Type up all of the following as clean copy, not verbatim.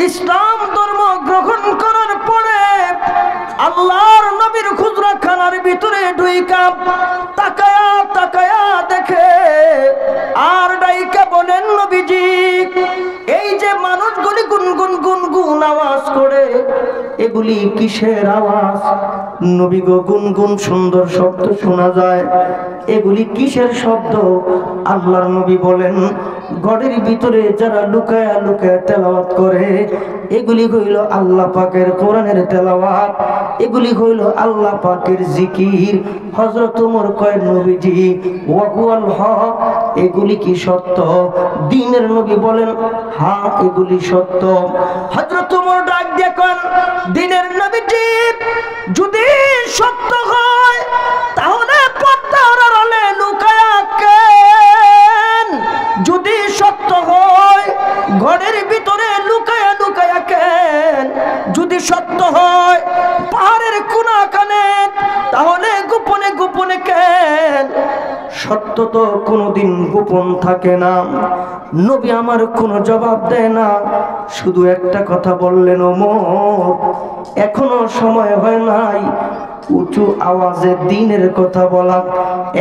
ইসলাম ধর্ম গ্রহণ করার পরে আল্লাহর নবীর খুজরাখানার ভিতরে ঢুইকা তাকায়া তাকায়া দেখে আর ডাইকা বলেন, নবীজি এই যে মানুষগুলি গুনগুন গুনগুন আওয়াজ করে, এগুলি কিসের আওয়াজ? নবী গো, গুনগুন সুন্দর শব্দ শোনা যায়, এগুলি কিসের শব্দ? আল্লাহর নবী বলেন, ঘরের ভিতরে যারা লুকায়া লুকায়া তেলাওয়াত করে, এগুলি হইল আল্লাহ পাকের কোরআনের তেলাওয়াত, এগুলি হইল আল্লাহ পাকের জিকির। হযরত ওমর কয়, নবীজি ওয়া হুয়াল হক, এগুলি কি সত্য? দ্বীনের নবী বলেন, হ্যাঁ এগুলি সত্য। হযরত ওমর ডাক দিয়ে কন, দ্বীনের নবীজি যদি সত্য হয় তাহলে পর্দার আড়ালে লুকায়া কেন? যদি সত্য হয় ঘরের ভিতরে লুকায়া লুকায়া কেন? যদি সত্য হয় পাহাড়ের কোনাখানে, তাহলে গোপনে গোপনে কেন? সত্য তো কোনোদিন গোপন থাকে না। নবী আমার কোনো জবাব দেয় না, শুধু একটা কথা বললেন, ওমর এখনো সময় হয় নাই উঁচু আওয়াজে দ্বীনের কথা বলা,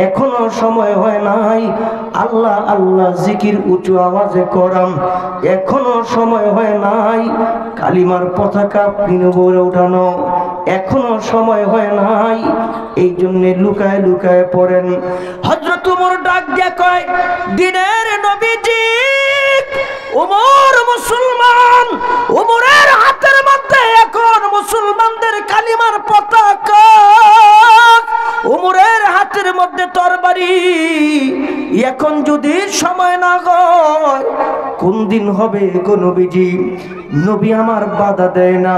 এখনো সময় হয় নাই আল্লাহ আল্লাহ জিকির উঁচু আওয়াজে করাম, এখনো সময় হয় নাই কালিমার পতাকা পিনবরে উঠানো, এখনো সময় হয় নাই। এই জন্য লুকায় লুকায় পড়েন। হযরত ওমর ডাক দিয়ে কয়, দ্বীনের নবীজি ওমর মুসলমান, ওমরের হাতের মধ্যে এখন মুসলমানদের কালিমার পতাকা, ওমরের হাতের মধ্যে তরবারি। এখন যদি সময় না হয় কোন দিন হবে গো নবীজি? নবী আমার বাধা দেয় না।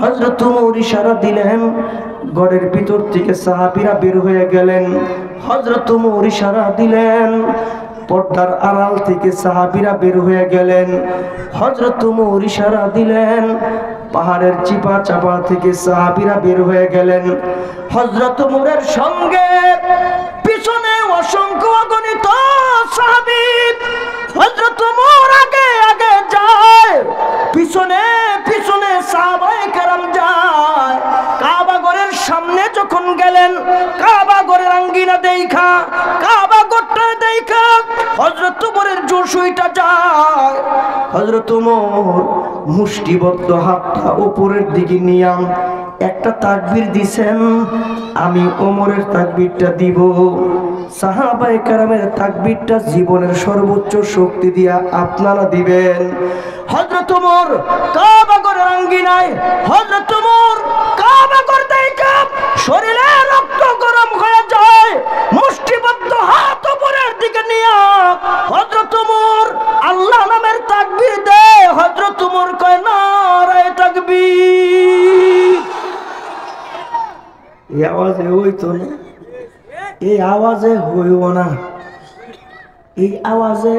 হযরত ওমর ইশারা দিলেন, ঘরের ভিতর থেকে সাহাবীরা বের হয়ে গেলেন। হযরত ওমর ইশারা দিলেন, পর্দার আড়াল থেকে সাহাবীরা বের হয়ে গেলেন। হযরত ওমর ইশারা দিলেন, পাহাড়ের চিপা চাপা থেকে সাহাবীরা বের হয়ে গেলেন। হযরত ওমরের সঙ্গে পিছনে অসংখ্য অগণিত সাহাবী। হযরত ওমর আগে আগে যায়, পিছনে পিছনে সাহাবায়ে কেরাম যায়। কাবা ঘরের সামনে যখন গেলেন, কাবা ঘরের আঙ্গিনা দেখা, কাবা ঘরটা দেখা হযরত ওমরের জোশুইটা যায়। হযরত ওমর মুষ্টিবদ্ধ হাতটা উপরের দিকে নিয়ে একটা তাকবীর দিছেন, আমি ওমরের তাকবীরটা দিব। সাহাবায়ে কেরামের তাকবীরটা জীবনের সর্বোচ্চ শক্তি দিয়া আপনারা দিবেন। হযরত ওমর কাবা ঘরের আঙ্গিনায়, হযরত ওমর কাবা ঘর দেখা শরীরে রক্ত গরম হয়ে যায়, মুষ্টিবদ্ধ হাত উপরের দিকে নিয়ে হযরত ওমর আল্লাহ নামের তাকবীর দেয়। হযরত ওমর কয়, নারায়ে তাকবীর। এই আওয়াজে হইতো না, এই আওয়াজে হইব না, এই আওয়াজে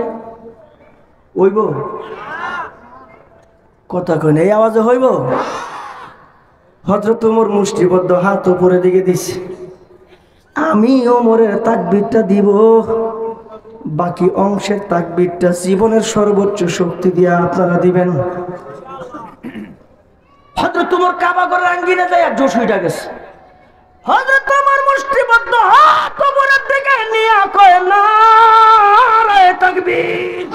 হইব কথা কই না, এই আওয়াজে হইব। হযরত ওমর মুষ্টিবদ্ধ হাত উপরের দিকে দিছে, আমি ওমরের তাকবীরটা দিব, বাকি অংশের তাকবীরটা জীবনের সর্বোচ্চ শক্তি দিয়ে আপনারা দিবেন। হযরত ওমর কাবা ঘরের আঙ্গিনা যায় আর জোশ হইয়া গেছে। হযরত ওমর মুষ্টিবদ্ধ হাত উপরের দিকে নিয়ে কয়, নারায়ে তাকবীর।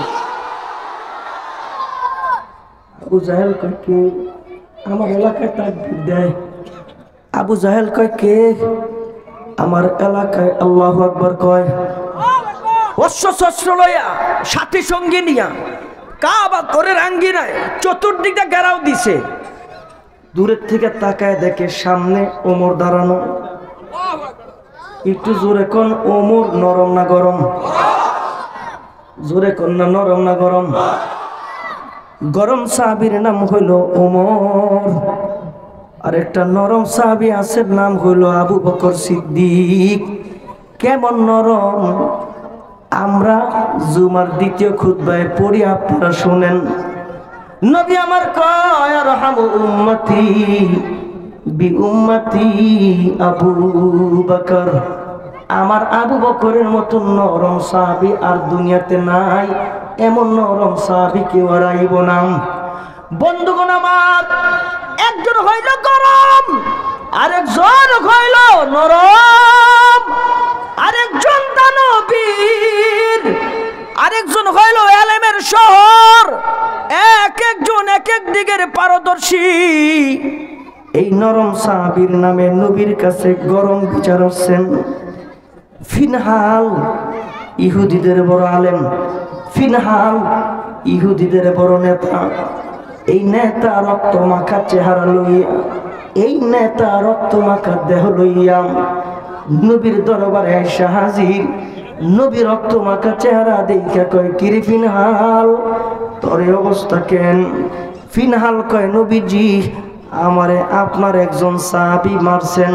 আবু জাহেল কয়, কে আমার এলাকায় তাকবীর দেয়? আবু জাহেল কয়, কে আমার এলাকায় আল্লাহু আকবার কয়? অশ্ব শস্ত্র লইয়া সাথী সঙ্গী নিয়া কাবা ঘরের আঙ্গিনায় চতুর্দিকে ঘেরাও দিছে। দূরের থেকে তাকায় দেখে সামনে ওমর দাঁড়ানো। একটু জোরে কোন, ওমর নরম না গরম? জোরে কোন না, নরম না গরম? গরম সাহাবীর নাম হইল ওমর, আর একটা নরম সাহাবী আছে, নাম হইল আবু বকর সিদ্দিক। কেমন নরম আমরা জুমার দ্বিতীয় খুতবায় পড়ি, আপনারা শুনেন। নবী আমার কয়, আরহামু উম্মতি বি উম্মতি আবু বকর। আমার আবু বকরের মতো নরম সাহাবী আর দুনিয়াতে নাই, এমন নরম সাহাবী কেউ আর আইব না। বন্ধুগণ আমার, একজন হইল গরম, আরেকজন হইল নরম, আরেকজন দানবীর, আরেকজন হইল এলেমের শহর। এক একজন এক এক দিকের পারদর্শী। এই নরম সাহাবীর নামে নবীর কাছে গরম বিচার হচ্ছেন। ফিনহাল ইহুদিদের বড় আলেম, ফিনহাল ইহুদিদের বড় নেতা। এই নেতা রক্ত মাখা চেহারা লইয়া, এই নেতা রক্ত মাখা দেহ লইয়া নবীর দরবারে এসে হাজির। নবী রক্ত মাখা চেহারা দেখা কয়, কিরে ফিনহাল, তোর অবস্থা কেন? ফিনহাল কয়, নবীজি আমারে আপনার একজন সাহাবী মারছেন।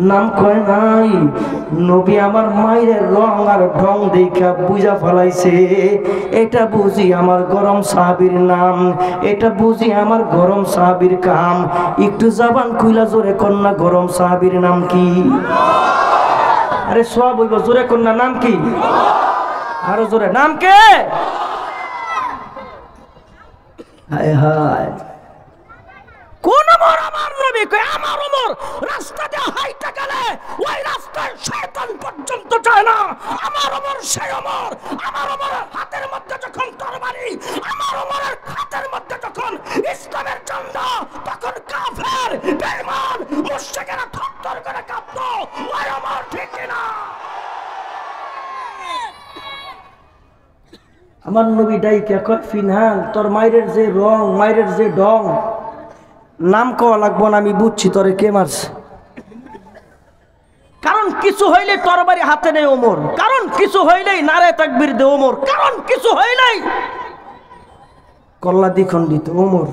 নাম কয় নাই। নবী আমার মায়ের রং আর ঢং দেখা বুঝা ফেলাইছে, এটা বুঝি আমার গরম সাহাবীর নাম, এটা বুঝি আমার গরম সাহাবীর কাম। একটু জবান খুইলা জোরে কন্যা গরম সাহাবীর নাম কি? আরে সব হইব, জোরে কন্যা নাম কি? আরো জোরে, নাম কে? হায় হায়, কোন ওমর? আমার নবী কই আমার ওমর রাস্তা দিয়ে হাইটা গেলে ওই রাস্তায় শয়তান পর্যন্ত যায় না। আমার ওমর সেই ওমর, আমার ওমরের হাতের মধ্যে যখন তরবারি, আমার ওমরের হাতের মধ্যে যখন ইসলামের ঝান্ডা, তখন কাফের বেঈমান মুশরিকেরা থরথর করে কাঁপতো। ওই ওমর ঠিক না? আমার নবী ডাইকা কয়, ফিনহাল তোর মায়ের যে রং, মায়ের যে ডং, নাম কওয়া লাগবো না, আমি বুঝছি তোরে কে মারছে। কারণ কিছু হইলে তরবারি হাতে নেই ওমর, কারণ কিছু হইলেই নারে তাকবীর দে ওমর, কারণ কিছু হইলেই কল্লা দ্বিখণ্ডিত ওমর।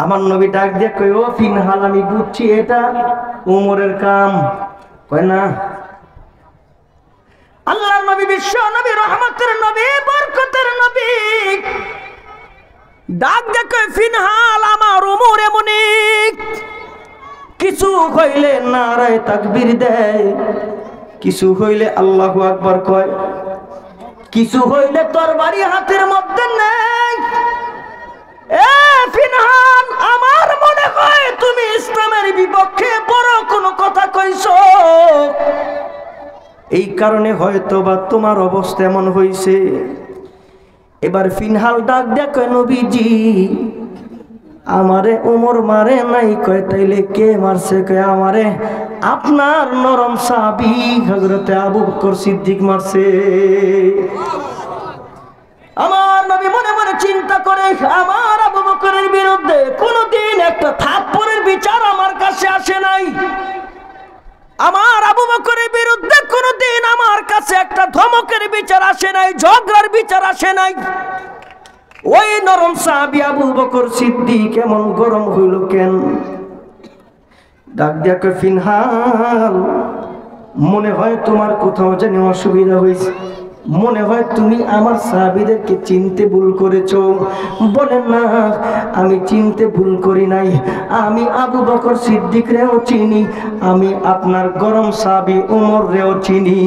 আমার নবী ডাক দিয়ে কই, ও ফিনহাল আমি বুঝছি এটা ওমরের কাম। কয় না। আল্লাহর নবী, বিশ্ব নবী, রহমতের নবী, বরকতের নবী ডাক দেখে, ফিনহাল আমার ওমর এমনি, কিছু হইলে নারায়ে তাকবীর দেয়, কিছু হইলে আল্লাহু আকবার কয়, কিছু হইলে তরবারি হাতের মধ্যে নেই। এ ফিনহাল, আমার মনে হয় তুমি ইসলামের বিপক্ষে বড় কোনো কথা কইছো, এই কারণে হয়তো বা তোমার অবস্থা এমন হইছে। এবার ফিনহাল ডাক দেয়া কয়, নবীজি আমারে ওমর মারে নাই। কয় তাইলে কে মারছে? কয় আমারে আপনার নরম সাহাবী হযরতে আবু বকর সিদ্দিক মারছে। আমার নবী মনে মনে চিন্তা করে, আমার আবু বকরের বিরুদ্ধে কোনদিন একটা থাপ্পড়ের বিচার আমার কাছে আসে নাই, আমার আবু বকরের বিরুদ্ধে কোনদিন আমার কাছে একটা ধমকের বিচার আসে নাই, ঝগড়ার বিচার আসে নাই। ওই নরম সাহাবী আবু বকর সিদ্দিক এমন গরম হইল কেন? ডাক দিয়া কয়, ফিনহাল মনে হয় তোমার কোথাও জানি অসুবিধা হয়েছে, মনে হয় তুমি আমার সাহাবীদেরকে চিনতে ভুল করেছো। বলেন না, আমি চিনতে ভুল করি নাই, আমি আবু বকর সিদ্দিক রেও চিনি, আমি আপনার গরম সাহাবী ওমর রেও চিনি।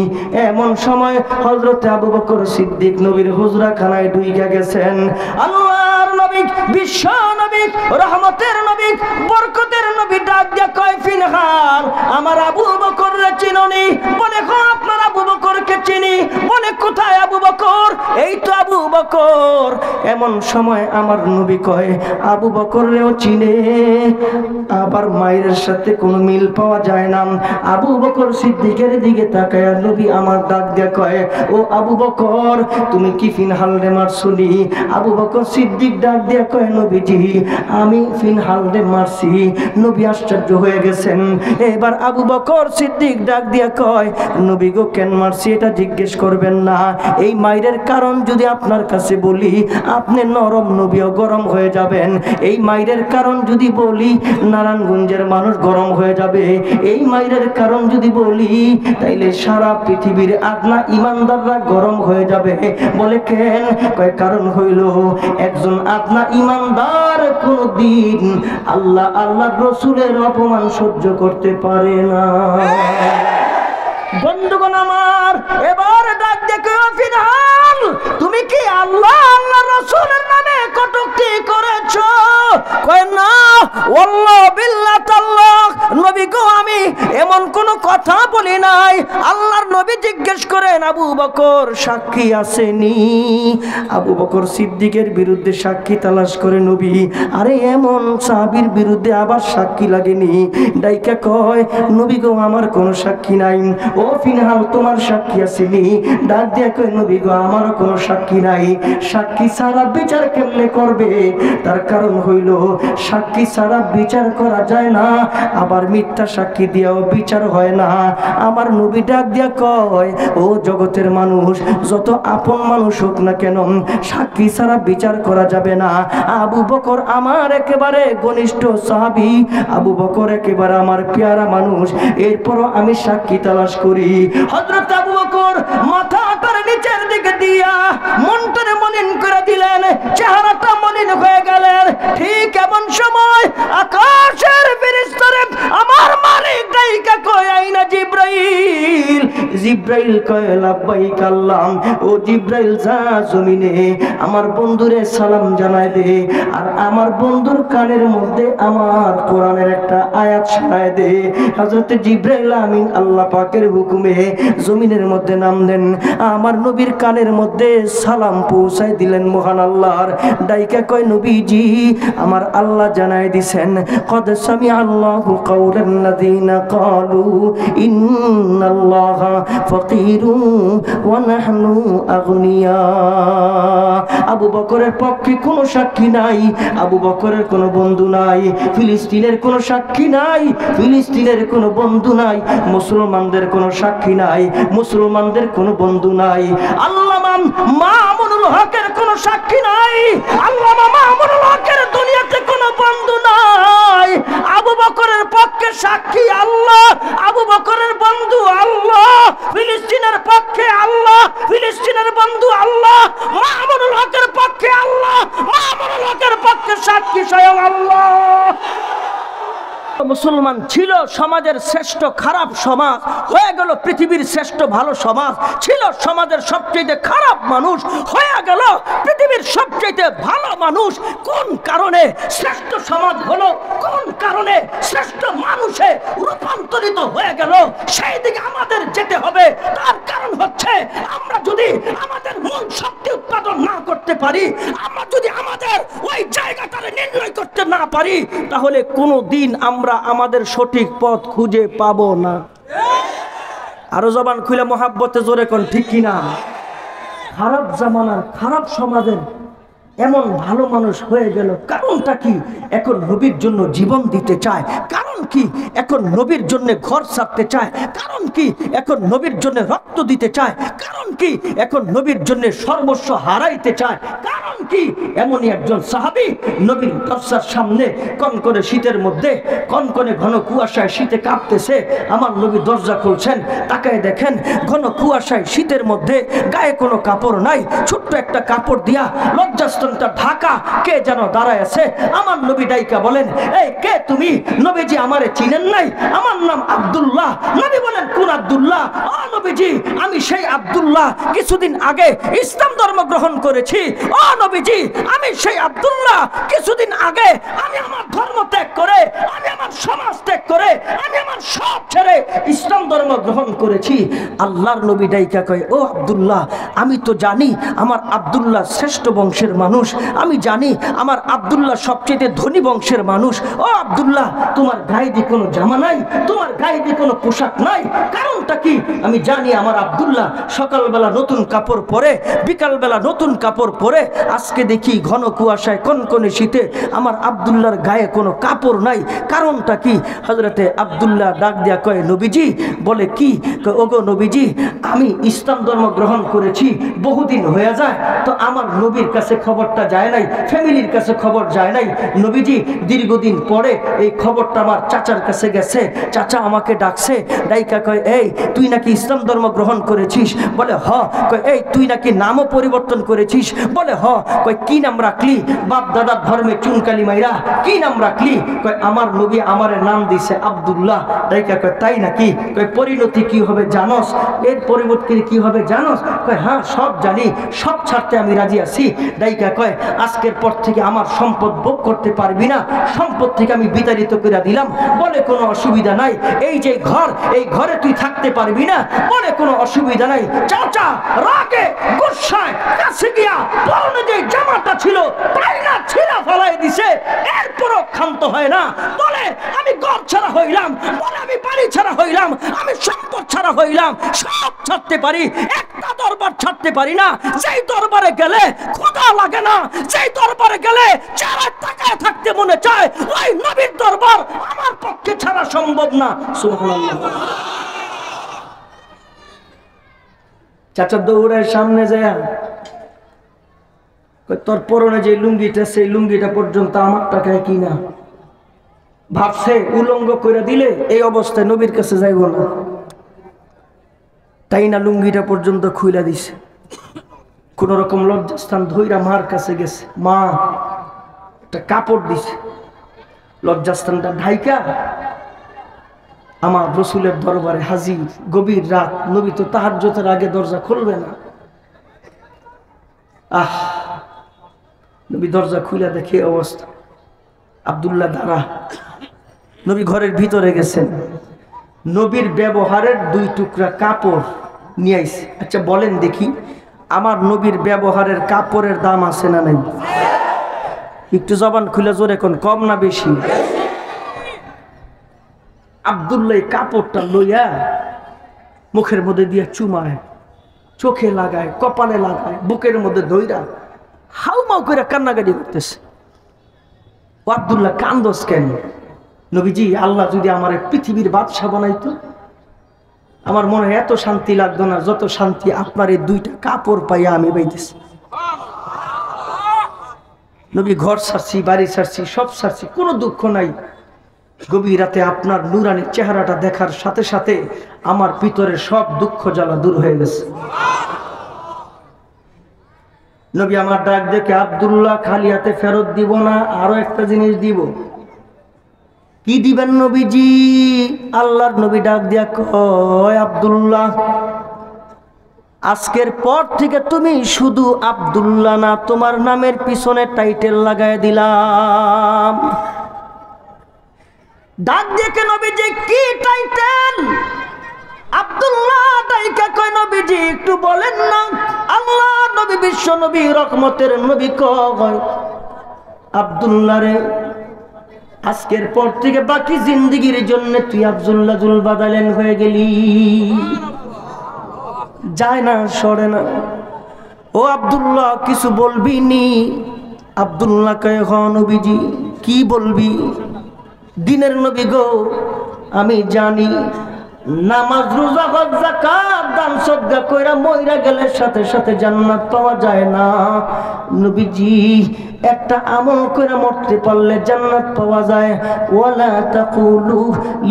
এমন সময় হযরত আবু বকর সিদ্দিক নবীর হুজরাখানায় ঢুইকা গেছেন। আল্লাহর নবী, বিশ্ব নবী, রহমতের নবী, বরকতের নবী ডাক দিয়া কয়, ফিনহাল আমার আবু বকর রে চিনোনি? বলে আপনার আবু বকরকে চিনি। বলে কোথায় আবু বকর? এই তো আবু বকর। এমন সময় আমার নবী কয়, আবু বকর রেও চিনে, আবার মায়ের সাথে কোনো মিল পাওয়া যায় না। আবু বকর সিদ্দিকের দিকে তাকায় নবী আমার ডাক দিয়া কয়, ও আবু বকর তুমি কি ফিনহাল রে মারছনি? আবু বকর সিদ্দিক ডাক দিয়া কয়, নবীজি আমি ফিনহাল রে মারছি। নবী আশ্চর্য হয়ে গেছেন। এবার আবু বকর সিদ্দিক ডাক দিয়া কয়, নবী গো কেন মারছি এটা জিজ্ঞেস করবেন না, এই মায়ের কারণ যদি আপনার কাছে বলি আপনি নরম নবীও গরম হয়ে যাবেন। এই মায়ের কারণ যদি বলি নারায়ণগঞ্জের মানুষ গরম হয়ে যাবে। এই মায়ের কারণ যদি বলি তাইলে সারা পৃথিবীর আদনা ইমানদাররা গরম হয়ে যাবে। বলে কেন? কয় কারণ হইল একজন আদনা ইমানদার কোনদিন আল্লাহ আল্লাহ রসুলের অপমান সহ্য করতে পারে না। বন্ধুগণ আমার, এবার ডাক দেখো, ফিনহাল তুমি কি আল্লাহ আল্লাহ রসুলের নামে কটূক্তি করে ওয়াল্লাহ বিল্লাহ তাল্লাহ, নবী গো আমি এমন কোন কথা বলি নাই। আল্লাহর নবী জিজ্ঞেস করেন, আবু বকর সাক্ষী আসেনি? আবু বকর সিদ্দিকের বিরুদ্ধে সাক্ষী তালাশ করে নবী, আরে এমন সাহাবীর বিরুদ্ধে আবার সাক্ষী লাগেনি? ডাইকা কয়, নবী গো আমার কোনো সাক্ষী নাই। ও ফিনহাল তোমার সাক্ষী আসেনি? ডাক দিয়া কয়, নবী গো আমারও কোনো সাক্ষী নাই। সাক্ষী ছাড়া বিচার কেমনে করবে? তার কারণ হইল সাক্ষী ছাড়া বিচার করা যায় না, আবার মিথ্যা সাক্ষী দিয়েও বিচার হয় না। আমার নবী ডাক দিয়া কয়, ও জগতের মানুষ, যত আপন মানুষ হোক না কেন, সাক্ষী ছাড়া বিচার করা যাবে না। আবু বকর আমার একেবারে ঘনিষ্ঠ সাহাবী, আবু বকর একেবারে আমার পেয়ারা মানুষ, এরপরও আমি সাক্ষী তালাশ করি। হযরত আবু বকর মাথাটার নিচের দিকে দিয়া মনটারে মলিন করে দিলেন, চেহারাটা মলিন হয়ে গেলেন। ঠিক এমন সময় আকাশের ফেরেশতারা আমার মালিক ডাইকা কয়, আইনা জিবরাইল? জিবরাইল কয়, লাব্বাইক আল্লাহ। ও জিবরাইল যা জমিনে আমার বন্ধুরে সালাম জানায় দে, আর আমার বন্ধুর কানের মধ্যে আমার কোরআনের একটা আয়াত শোনায় দে। হযরত জিবরাইল আমিন আল্লাহ পাকের হুকুমে জমিনের মধ্যে নাম দেন, আমার নবীর কানের মধ্যে সালাম পৌঁছায় দিলেন মহান আল্লাহর। ডাইকা কয়, নবীজি আমার আল্লাহ জানায় দিছেন, কদ সামিআল্লাহু কাওলান লাযিনা ক্বালু ইন্নাল্লাহা ফাকিরুন ওয়া নাহনু আগনিয়া। আবু বকরের পক্ষে কোনো সাক্ষী নাই, আবু বকরের কোনো বন্ধু নাই, ফিলিস্তিনের কোনো সাক্ষী নাই, ফিলিস্তিনের কোনো বন্ধু নাই, মুসলমানদের কোনো সাক্ষী নাই, মুসলমানদের কোনো বন্ধু নাই। আল্লামা মামুনুল হকের কোনো সাক্ষী নাই, আল্লামা মামুনুল হকের দুনিয়াতে কোনো বন্ধু নাই। আবু বকরের পক্ষে সাক্ষী আল্লাহ, আবু বকরের বন্ধু আল্লাহ, ফিলিস্তিনের পক্ষে আল্লাহ, ফিলিস্তিনের বন্ধু আল্লাহ, মামুনুল হকের পক্ষে আল্লাহ, মামুনুল হকের পক্ষে সাক্ষী স্বয়ং আল্লাহ। মুসলমান ছিল সমাজের শ্রেষ্ঠ খারাপ সমাজ, হয়ে গেল পৃথিবীর শ্রেষ্ঠ ভালো সমাজ। ছিল সমাজের সবচেয়ে খারাপ মানুষ, হয়ে গেল পৃথিবীর সবচেয়ে ভালো মানুষ। কোন কারণে শ্রেষ্ঠ সমাজ হলো? কোন কারণে শ্রেষ্ঠ মানুষে রূপান্তরিত হয়ে গেল? সেই দিকে আমাদের যেতে হবে। তার কারণ হচ্ছে, আমরা যদি আমাদের মূল শক্তি উৎপাদন না করতে পারি, আমরা যদি আমাদের ওই জায়গাটারে নির্ণয় করতে না পারি, তাহলে কোনো দিন আমরা আমাদের সঠিক পথ খুঁজে পাবো না। আরো জবান খুলে মহাব্বতে জোরে কোন ঠিক কিনা? খারাপ জামানার খারাপ সমাজের এমন ভালো মানুষ হয়ে গেল, কারণটা কি? এখন নবীর জন্য জীবন দিতে চায়। কারণ কি? এখন নবীর জন্য ঘর ছাড়তে চায়। কারণ কি? এখন নবীর জন্য রক্ত দিতে চায়। কারণ কি? এখন নবীর জন্য সর্বস্ব হারাইতে চায়। কারণ কি? এমনই একজন সাহাবী নবীর দরজার সামনে কনকনে শীতের মধ্যে, কনকনে ঘন কুয়াশায় শীতে কাঁপতেছে। আমার নবী দরজা খুলছেন, তাকায় দেখেন ঘন কুয়াশায় শীতের মধ্যে গায়ে কোনো কাপড় নাই, ছোট্ট একটা কাপড় দিয়া লজ্জাস্থানটা ঢাকা কে যেন দাঁড়ায় আছে। আমার নবী ডাইকা বলেন, এই কে তুমি? নবীজি আমারে চিনেন নাই? আমার নাম আব্দুল্লাহ। নবী বলেন, কোন আব্দুল্লাহ? ও নবীজি আমি সেই আব্দুল্লাহ, কিছুদিন আগে ইসলাম ধর্ম গ্রহণ করেছি। ও নবীজি আমি সেই আব্দুল্লাহ, কিছুদিন আগে আমি আমার ধর্ম ত্যাগ করে, আমি আমার সমাজ ত্যাগ করে, আমি আমার সব ছেড়ে ইসলাম ধর্ম গ্রহণ করেছি। আল্লাহর নবী ডাইকা কয়, ও আব্দুল্লাহ আমি তো জানি আমার আব্দুল্লাহ শ্রেষ্ঠ বংশের মানুষ, আমি জানি আমার আব্দুল্লাহ সবচেয়ে ধনী বংশের মানুষ। ও আব্দুল্লাহ তোমার গায়ে দিয়ে কোনো জামা নাই, তোমার গায়ে দিয়ে কোনো পোশাক নাই, কারণটা কি? আমি জানি আমার আব্দুল্লাহ সকালবেলা নতুন কাপড় পরে, বিকালবেলা নতুন কাপড় পরে। আজকে দেখি ঘন কুয়াশায় কনকনে শীতে আমার আব্দুল্লাহর গায়ে কোনো কাপড় নাই, কারণটা কি? হযরতে আব্দুল্লাহ ডাক দিয়া কয়, নবীজি। বলে কি? ওগো নবীজি আমি ইসলাম ধর্ম গ্রহণ করেছি বহুদিন হয়ে যায়, তো আমার নবীর কাছে খবরটা যায় নাই, ফ্যামিলির কাছে খবর যায় নাই। নবীজি দীর্ঘদিন পরে এই খবরটা আমার চাচার কাছে গেছে, চাচা আমাকে ডাকছে, ডাইকা কয় এই তুই নাকি ইসলাম ধর্ম গ্রহণ করেছিস? বলে হ। কয় এই তুই নাকি নামও পরিবর্তন করেছিস? বলে হ। কয় কি নাম রাখলি? বাপ দাদার ধর্মে চুনকালি মাইরা কি নাম রাখলি? কয় আমার নবী আমারে নাম দিছে আব্দুল্লাহ। ডাইকা কয় তাই নাকি? কয় পরিণতি কি হবে জানোস? এর পরিবর্তে কি হবে জানোস? কয় হ্যাঁ সব জানি, সব ছাড়তে আমি রাজি আছি। ডাইকা কয় আজকের পর থেকে আমার সম্পদ ভোগ করতে পারবি না, সম্পদ থেকে আমি বিতাড়িত করে দিলাম। বলে কোনো অসুবিধা নাই, এই যে ঘর, এই ঘরে তুই থাকতে পারবি না। বলে কোনো অসুবিধা নাই। চাচা রাগে গুসায় কাছে গিয়া পরনে যে জামাটা ছিল পাইনা ছিঁড়া ফেলাই দিছে, এরপরও ক্ষান্ত হয় না। বলে আমি ঘর ছাড়া হইলাম, বলে আমি বাড়ি ছাড়া হইলাম, আমি সম্পদ ছাড়া হইলাম, সব ছাড়তে পারি, একটা দরবার ছাড়তে পারি না যেই দরবারে গেলে ক্ষুধা লাগে না, যেই দরবারে গেলে চার টাকায় থাকতে মনে চায়, ওই নবীর দরবার আমার পক্ষে ছাড়া সম্ভব না। সুবহানাল্লাহ। চাচা দৌড়ের সামনে যায়, তোর পরনে যে লুঙ্গিটা, সেই লুঙ্গিটা পর্যন্ত আমার টাকায় কিনা। ভাবছে উলঙ্গ করে দিলে এই অবস্থায় নবীর কাছে যাইব না, তাই না লুঙ্গিটা পর্যন্ত খুইলা দিছে। কোন রকম লজ্জাস্থান ধইরা মার কাছে গেছে, মা একটা কাপড় দিছে, লজ্জাস্থানটা ঢাইকা আমার রসুলের দরবারে হাজির। গভীর রাত, নবী তো তাহাজ্জুদের আগে দরজা খুলবে না। নবী দরজা খুলে দেখে অবস্থা, আব্দুল্লাহ দাঁড়া। নবী ঘরের ভিতরে গেছেন, নবীর ব্যবহারের 2 টুকরা কাপড় নিয়ে আইছে। আচ্ছা বলেন দেখি, আমার নবীর ব্যবহারের কাপড়ের দাম আছে না নাই? একটু জবান খুলে জোরে কোন, কম না বেশি? আব্দুল্লাহ কাপড়টা লইয়া মুখের মধ্যে দিয়ে চুমায়, চোখে লাগায়, কপালে লাগায়, বুকের মধ্যে ধইরা হাউমাউ করে কান্নাকাটি করতেছে। ও আব্দুল্লাহ কান্দোস কেন? নবীজি আল্লাহ যদি আমার পৃথিবীর বাদশা বানাইতো, আমার মনে হয় এত শান্তি লাগতো না যত শান্তি আপনার এই 2টা কাপড় পাইয়া আমি পাইতেছি। নবী ঘর ছাড়ছি, বাড়ি ছাড়ছি, সব ছাড়ছি, কোনো দুঃখ নাই। গভীর রাতে আপনার নূরানি চেহারাটা দেখার সাথে সাথে আমার ভিতরে সব দুঃখ জ্বালা দূর হয়ে গেছে। নবী আমার ডাক দেখে, আব্দুল্লাহ খালি হাতে ফেরত দিব না, আরো একটা জিনিস দিব। কি দিবেন নবীজি? আল্লাহর নবী ডাক দিয়া কয়, আব্দুল্লাহ আজকের পর থেকে তুমি শুধু আব্দুল্লাহ না, তোমার নামের পিছনে টাইটেল লাগাই দিলাম। ডাক দেখে নবীজি কি টাইটেল? আব্দুল্লাহ ডাইকা কয়, নবীজি একটু বলেন না। আল্লাহ নবী, বিশ্ব নবী, রহমতের নবী কয়, আব্দুল্লাহ রে আজকের পর থেকে বাকি জিন্দেগির জন্য তুই আব্দুল্লাহ জুল বাদালেন হয়ে গেলি। যায় না, সরে না। ও আব্দুল্লাহ কিছু বলবি নি? আব্দুল্লাহ কয়, হ নবীজি কি বলবি? দিনের নবী গো, আমি জানি নামাজ, রোজা, হজ, যাকাত, দান সদকা কইরা মইরা গেলে সাথে সাথে জান্নাত পাওয়া যায় না। নবীজি একটা আমল কইরা মরতে পারলে জান্নাত পাওয়া যায়। ওয়ালা তাকুলু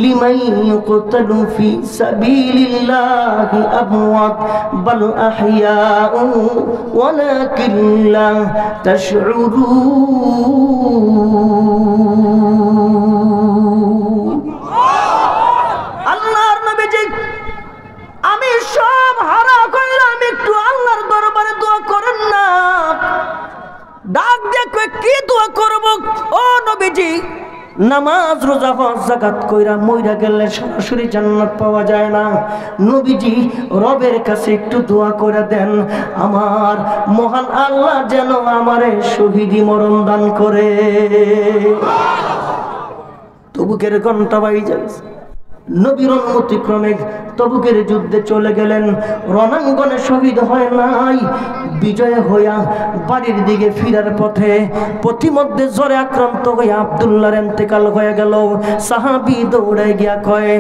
লিমান ইউকতালু ফি সাবিলিল্লাহি আমওয়াত বাল আহইয়াউ ওয়ালাকিন লা তাশউরুন। আল্লাহর নবীজি, আমি সব হারা কইলাম, একটু আল্লাহর দরবারে দোয়া করেন না। ডাক দেখো কি দোয়া করব? ও নবীজি নামাজ, রোজা, হজ, যাকাত কইরা মইরা গেলে সরাসরি জান্নাত পাওয়া যায় না। নবীজি রবের কাছে একটু দোয়া করে দেন, আমার মহান আল্লাহ যেন আমারে শহীদি মরণ দান করে। তবুকের ঘন্টা বাজে, নবীর অনুমতি ক্রমে তবুকের যুদ্ধে চলে গেলেন। রণাঙ্গনে শহীদ হয় নাই, বিজয় হইয়া বাড়ির দিকে ফিরার পথে পথিমধ্যে জ্বরে আক্রান্ত হয়ে আব্দুল্লাহর ইন্তেকাল হয়ে গেল। সাহাবী দৌড়ে গিয়া কয়,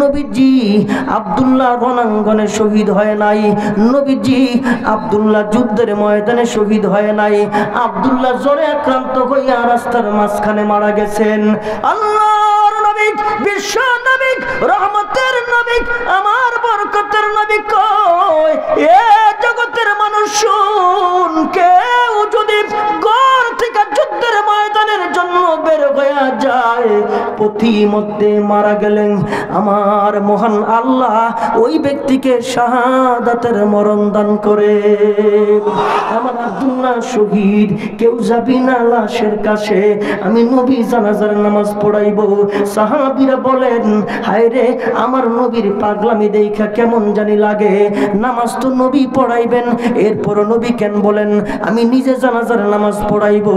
নবীজি আব্দুল্লাহ রণাঙ্গনে শহীদ হয় নাই, নবীজি আব্দুল্লাহ যুদ্ধের ময়দানে শহীদ হয় নাই, আব্দুল্লাহ জ্বরে আক্রান্ত হইয়া রাস্তার মাঝখানে মারা গেছেন। আল্লাহর নবী নবী, বিশ্ব নবী, রহমতের নবী, আমার বরকতের নবী কই এ জগতের মানুষ শুন, কেউ যদি ঘর থেকে যুদ্ধের ময়দানের জন্য বের হয়ে যায়, পথিমধ্যে মারা গেলেন, আমার মহান আল্লাহ ওই ব্যক্তিকে শাহাদাতের মরণ দান করে। আমার আব্দুল্লাহ শহীদ, কেউ যাবি না লাশের কাছে, আমি নবী জানাজার নামাজ পড়াইব। সাহাবীরা বলেন, হায় রে, আমার নবীর পাগলামি দেখা কেমন জানি লাগে, নামাজ তো নবী পড়াইবেন, এরপর নবী কেন বলেন আমি নিজে জানাজার নামাজ পড়াইব।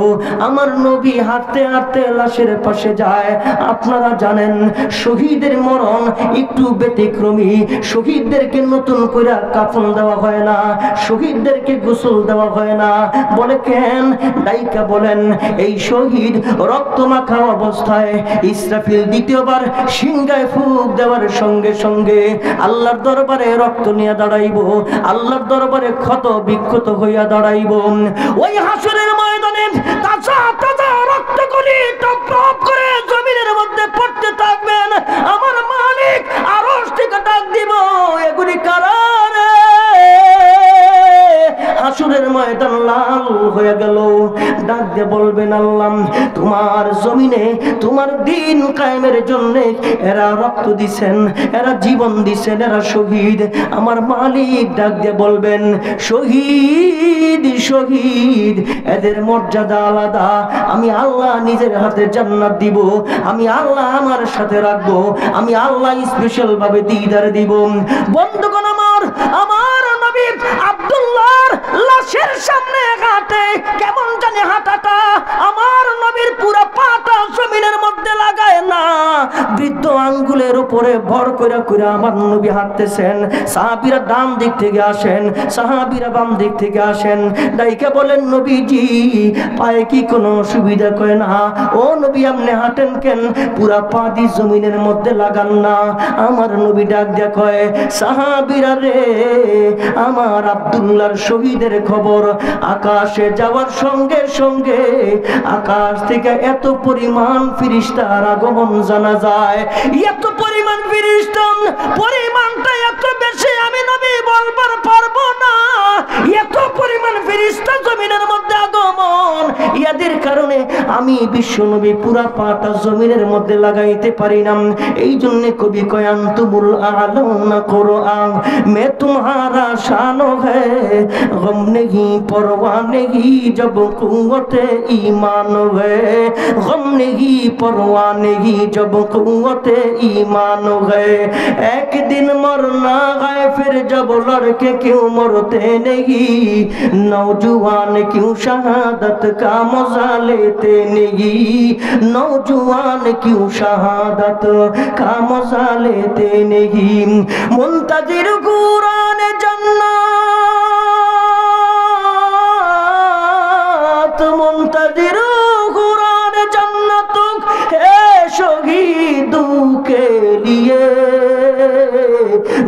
আমার নবী হাঁটতে হাঁটতে লাশের পাশে যায়। আপনারা জানেন শহীদের মরণ একটু ব্যতিক্রমী, শহীদদেরকে নতুন করে কাফন দেওয়া হয় না, শহীদদেরকে গোসল দেওয়া হয় না। বলে কেন? ডাইকা বলেন, এই শহীদ রক্ত মাখা অবস্থায় ইসরাফিল দ্বিতীয়বার সিংহায় ফুঁক দেওয়ার সঙ্গে সঙ্গে আল্লাহর দরবারে রক্ত নিয়ে দাঁড়াইব, আল্লাহর দরবারে ক্ষত বিক্ষত হইয়া দাঁড়াইব। ওই হাসরের ময়দানে তাজা তাজা রক্তগুলি টপ টপ করে জমিনের মধ্যে পড়তে থাকবেন। আমার মালিক আরশ থেকে ডাক দিব, এগুলি কারা রে? হাসরের ময়দান লাল হয়ে গেল। ডাক দিয়ে বলবেন, আল্লাহ তোমার জমিনে তোমার দিন কায়েমের জন্য এরা রক্ত দিছেন, এরা জীবন দিছেন, এরা শহীদ। আমার মালিক ডাক দিয়ে বলবেন, শহীদ শহীদ, এদের মর্যাদা আলাদা, আমি আল্লাহ নিজের হাতে জান্নাত দিব, আমি আল্লাহ আমার সাথে রাখবো, আমি আল্লাহ স্পেশাল ভাবে দিদার দিব। বন্ধুগণ আমার, আমার নবী আব্দুল্লাহর লাশের সামনে হাঁটে, কেমন জানি হাঁটাটা আমার নবীর পুরো পাটা জমিনের মধ্যে লাগায় না, বৃদ্ধ আঙ্গুলের উপরে ভর করে করে আমার নবী হাঁটতেছেন। সাহাবীরা ডান দিক থেকে আসেন, সাহাবীরা বাম দিক থেকে আসেন। ডাইকে বলেন, নবীজি পায়ে কি কোনো অসুবিধা? কয় না। ও নবী আপনি হাঁটেন কেন? পুরা পা দি জমিনের মধ্যে লাগান না। আমার নবী ডাক দিয়া কয়, সাহাবীরা রে, আমার আব্দুল্লাহর শহীদের খবর আকাশে যাওয়ার সঙ্গে সঙ্গে আকাশ থেকে এত পরিমাণ ফেরেশতার আগমন জানা যায়, এত পরিমাণ ফেরেশতা, পরিমাণটা এত বেশি আমি নবী বলবার পারবো না। এত পরিমাণ ফেরেশতা জমিনের মধ্যে আগমন, ইয়াদের কারণে আমি বিশ্ব নবী পুরা পাটা জমিনের মধ্যে লাগাইতে পারি না। এই জন্য কবি কয়, আনতুমুল আলাউনা কুরআন মে তুমহারা শানো হ্যায়, গম নেহি পরওয়া নেহি জব কুওয়াতে ঈমান হ্যায়, গম নেহি পরওয়া নেহি জব কুওয়াতে ঈমান হ্যায়। একদিন মরনা है फिर जब लड़के क्यों मरते नहीं, नौजवान क्यों शहादत का मजा लेते नहीं, नौजवान क्यों शहादत का मजा लेते नहीं। मुंतजिर कुरान जन्नत, मुंतजिर कुरान जन्नत है शहीदों के लिए,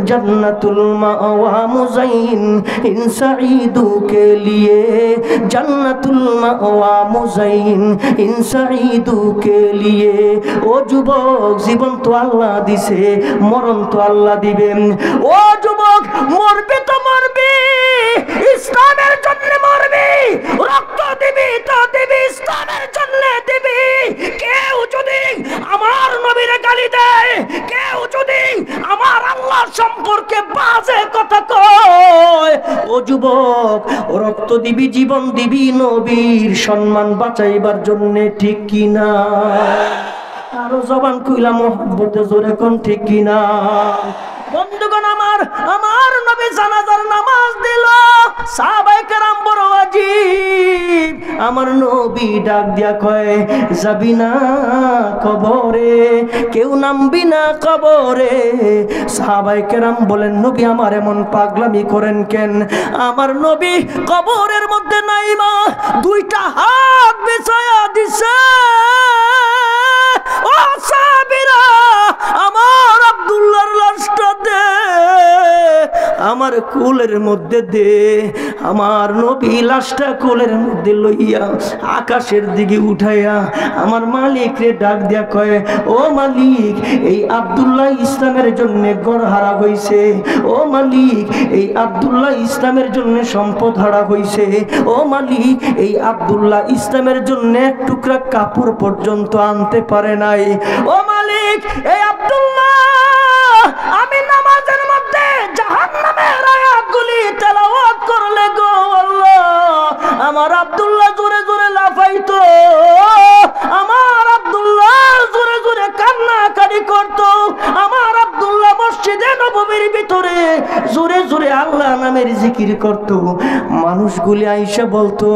जन्नतुल मावा मुज़ैन इन सईदों के लिए, जन्नतुल मावा मुज़ैन इन सईदों के लिए। ও যুবক, জীবন তো আল্লাহ দিছে, মরণ তো আল্লাহ দিবেন। ও যুবক, মরবে তো মরবি, ইসলামের জন্য মরবি, রক্ত দিবি তো দিবি, ইসলামের জন্য দিবি। কেউ যদি আমার নবীর গালি দেয়, কেউ যদি আমার আল্লাহ সম্পর্কে বাজে কথা কয়, ও যুবক, রক্ত দিবি, জীবন দিবি নবীর সম্মান বাঁচাইবার জন্য, ঠিক কিনা? আরো জবান কইলা মোহাম্মতে জোরে কোন, ঠিক কিনা? বন্ধুগণ আমার, আমার নবী জানাজার নামাজ দিল, সাহাবায়ে কেরাম বড় আজীব। আমার নবী ডাক দিয়া কয়, যাবি না কবরে, কেউ নামবি না কবরে। সাহাবায়ে কেরাম বলেন, নবী আমার এমন পাগলামি করেন কেন? আমার নবী কবরের মধ্যে নাইমা দুইটা হাত বিছায়া দিছে। ও সাহাবীরা, আমার আব্দুল্লাহর লাশটা দে, আমার কুলের মধ্যে দে, আমার নবী লাশটা কোলের মধ্যে লইয়া আকাশের দিকে উঠাইয়া আমার মালিক রে ডাক দিয়া কয়, ও মালিক, এই আব্দুল্লাহ ইসলামের জন্য ঘর হারা হইছে, ও মালিক, এই আব্দুল্লাহ ইসলামের জন্য সম্পদ হারা হইছে, ও মালিক, এই আব্দুল্লাহ ইসলামের জন্য এক টুকরা কাপড় পর্যন্ত আনতে পারে নাই। ও মালিক, এই আব্দুল্লাহ আমি নামাজের মধ্যে জাহান্নামের আয়াতগুলি তেলাওয়াত করলে গো আল্লাহ, আমার আব্দুল্লাহ জোরে জোরে লাফাইতো, আমার আব্দুল্লাহ জোরে জোরে কান্নাকাটি করতো, আমার আব্দুল্লাহ মসজিদে নববীর ভিতরে জোরে জোরে আল্লাহ নামের জিকির করতো। মানুষগুলি আইসা বলতো,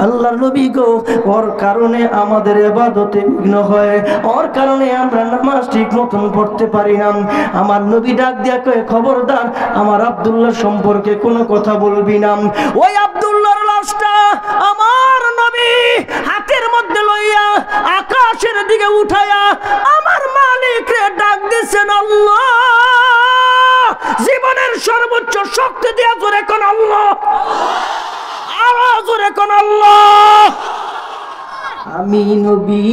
আল্লাহর নবী গো, ওর কারণে আমাদের ইবাদতে বিঘ্ন হয়, ওর কারণে আমরা নামাজ ঠিক মতন পড়তে পারি না। আমার নবী ডাক দিয়া কয়, খবরদার আমার আব্দুল্লাহ সম্পর্কে কোনো কথা বলবি না। ওই আব্দুল্লাহর লাশটা আমার নবী হাতের মধ্যে লইয়া আকাশের দিকে উঠায়া আমার মালিকরে ডাক দিয়েছেন, আল্লাহ, জীবনের সর্বোচ্চ শক্তি দিয়া জোরে কোন আল্লাহ, আরো জোরে কোন আল্লাহ। আমি নবী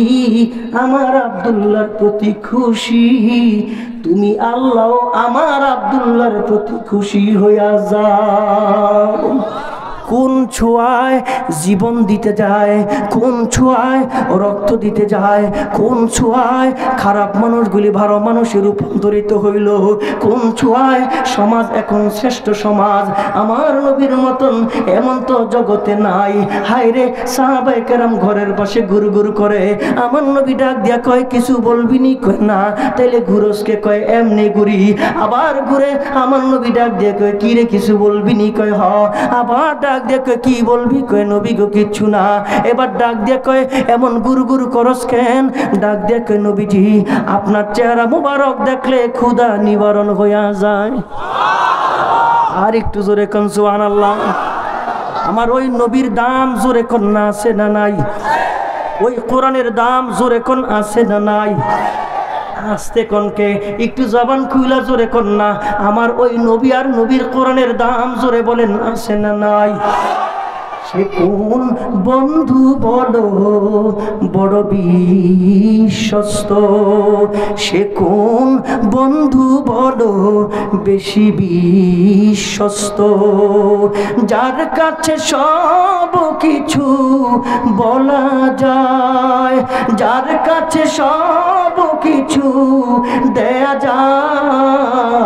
আমার আব্দুল্লাহর প্রতি খুশি, তুমি আল্লাহ আমার আব্দুল্লাহর প্রতি খুশি হইয়া যাও। কোন ছোঁয়ায় জীবন দিতে যায়, কোন ছোঁয়ায় রক্ত দিতে যায়, কোন ছোঁয়ায় খারাপ মানুষগুলি ভালো মানুষে রূপান্তরিত হইল, কোন ছোঁয়ায় সমাজ এখন শ্রেষ্ঠ সমাজ। আমার নবীর মতন এমন তো জগতে নাই। হায় রে, সাহাবায়ে কেরাম ঘরের পাশে গুরু গুরু করে, আমার নবী ডাক দিয়া কয়, কিছু বলবি নি? কয় না। তাইলে ঘুরসকে কয়, এমনি ঘুরি। আবার ঘুরে আমার নবী ডাক দিয়া কয়, কি রে কিছু বলবি নি? কয় হ। আবার ডাক দিয়া কয়, কি বলবি? কয় নবী গো কিচ্ছু না। এবার ডাক দিয়া কয়, এমন গুরু গুরু করস কেন? ডাক দিয়া কয়, নবীজি আপনার চেহারা মুবারক দেখলে ক্ষুধা নিবারণ হইয়া যায়। আর একটু জোরে কোন সুবহানাল্লাহ। আমার ওই নবীর দাম জোরে কোন না আছে না নাই? ওই কোরআনের দাম জোরে কোন আছে না নাই? আস্তে কোনকে একটু জবান খুইলা জোরে কোন না। আমার ওই নবী আর নবীর কোরআনের দাম জোরে বলেন আছে না নাই? সে কোন বন্ধু বড় বড় বিশ্বস্ত, সে কোন বন্ধু বড় বেশি বিশ্বস্ত, যার কাছে সব কিছু বলা যায়, যার কাছে সব কিছু দেয়া যায়,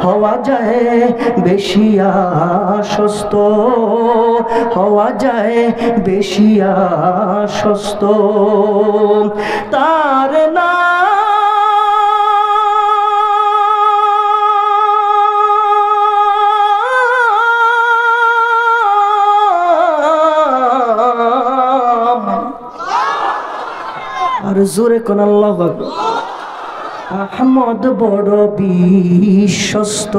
হওয়া যায় বেশি আশ্বস্ত, হওয়া যায় বেশি আশ্বস্ত। তার নাম আর জোরে কোন আল্লাহু আকবার। আহমদ বড় বিশ্বস্ত,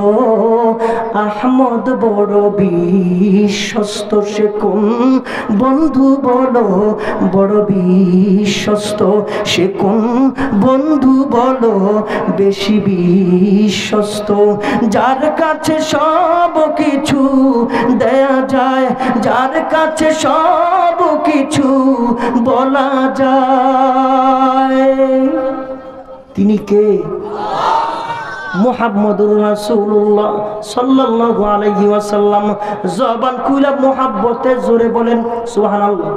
আহমদ বড় বিশ্বস্ত, সে কোন বন্ধু বড় বড় বিশ্বস্ত, সে কোন বন্ধু বড় বেশি বিশ্বস্ত, যার কাছে সব কিছু দেয়া যায়, যার কাছে সব কিছু বলা যায়। তিনি কে? মুহাম্মদুর রাসূলুল্লাহ সাল্লাল্লাহু আলাইহি ওয়াসাল্লাম। জবান খুলে মুহাব্বতে জোরে বলেন সুবহানাল্লাহ।